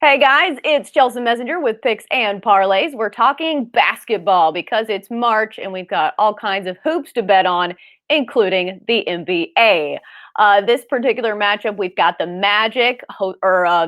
Hey guys, it's Chelsea Messenger with Picks and Parlays. We're talking basketball because it's March and we've got all kinds of hoops to bet on, including the NBA. This particular matchup, we've got the Magic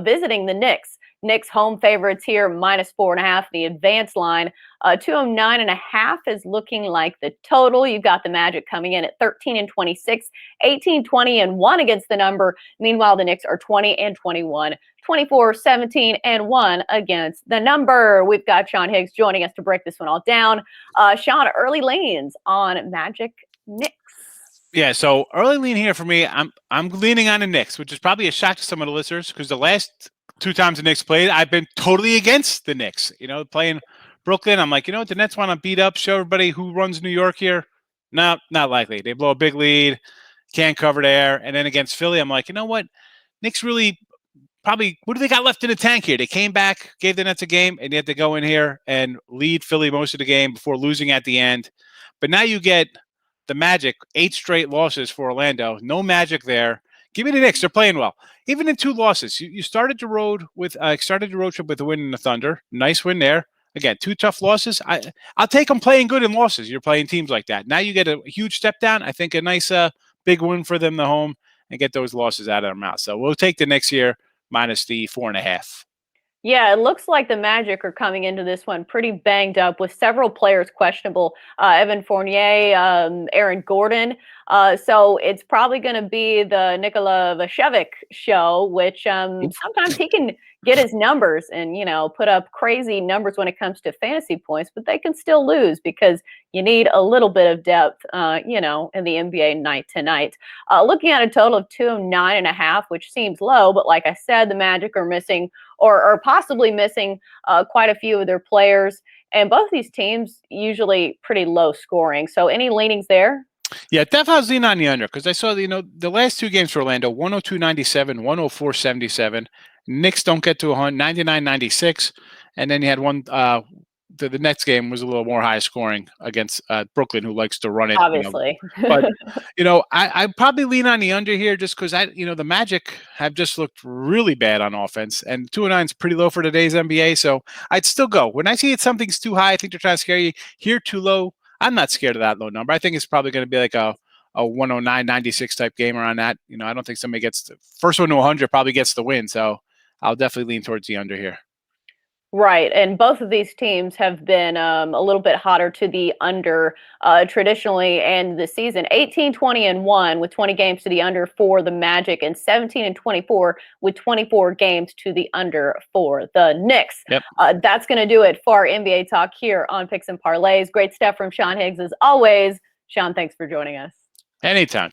visiting the Knicks. Knicks home favorites here, -4.5. The advanced line, 209.5 is looking like the total. You've got the Magic coming in at 13-26, 18-20-1 against the number. Meanwhile, the Knicks are 20-21. 24, 17, and 1 against the number. We've got Sean Higgs joining us to break this one all down. Sean, early leans on Magic Knicks. Yeah, so early lean here for me, I'm leaning on the Knicks, which is probably a shock to some of the listeners because the last two times the Knicks played, I've been totally against the Knicks. Playing Brooklyn, I'm like, the Nets want to beat up, show everybody who runs New York here. No, not likely. They blow a big lead, can't cover there. And then against Philly, I'm like, you know what? Knicks really probably, what do they got left in the tank here? They came back, gave the Nets a game, and they had to go in here and lead Philly most of the game before losing at the end. But now you get the Magic, 8 straight losses for Orlando. No Magic there. Give me the Knicks. They're playing well. Even in 2 losses, you started the road trip with a win in the Thunder. Nice win there. Again, 2 tough losses. I'll take them playing good in losses. You're playing teams like that. Now you get a huge step down. I think a nice big win for them to home and get those losses out of their mouth. So we'll take the Knicks here minus the 4.5. Yeah, it looks like the Magic are coming into this one pretty banged up with several players questionable. Evan Fournier, Aaron Gordon. So it's probably going to be the Nikola Vucevic show, which sometimes he can get his numbers and, put up crazy numbers when it comes to fantasy points, but they can still lose because you need a little bit of depth, in the NBA night to night. Looking at a total of 209.5, which seems low, but like I said, the Magic are missing or possibly missing quite a few of their players. And both these teams usually pretty low scoring. So any leanings there? Yeah, definitely lean on the under because I saw the last 2 games for Orlando 102.97, 104.77. Knicks don't get to 99.96, and then you had one. The next game was a little more high scoring against Brooklyn, who likes to run it. Obviously. But I probably lean on the under here just because the Magic have just looked really bad on offense, and 209 is pretty low for today's NBA. So I'd still go. When I see something's too high, I think they're trying to scare you. Here, too low. I'm not scared of that low number. I think it's probably going to be like a 109.96 type game around that. I don't think somebody gets the first one to 100 probably gets the win. So I'll definitely lean towards the under here. Right, and both of these teams have been a little bit hotter to the under traditionally, and the season 18-20-1 with 20 games to the under for the Magic, and 17-24 with 24 games to the under for the Knicks. Yep. That's going to do it for our NBA talk here on Picks and Parlays. Great stuff from Sean Higgs as always. Sean, thanks for joining us. Anytime.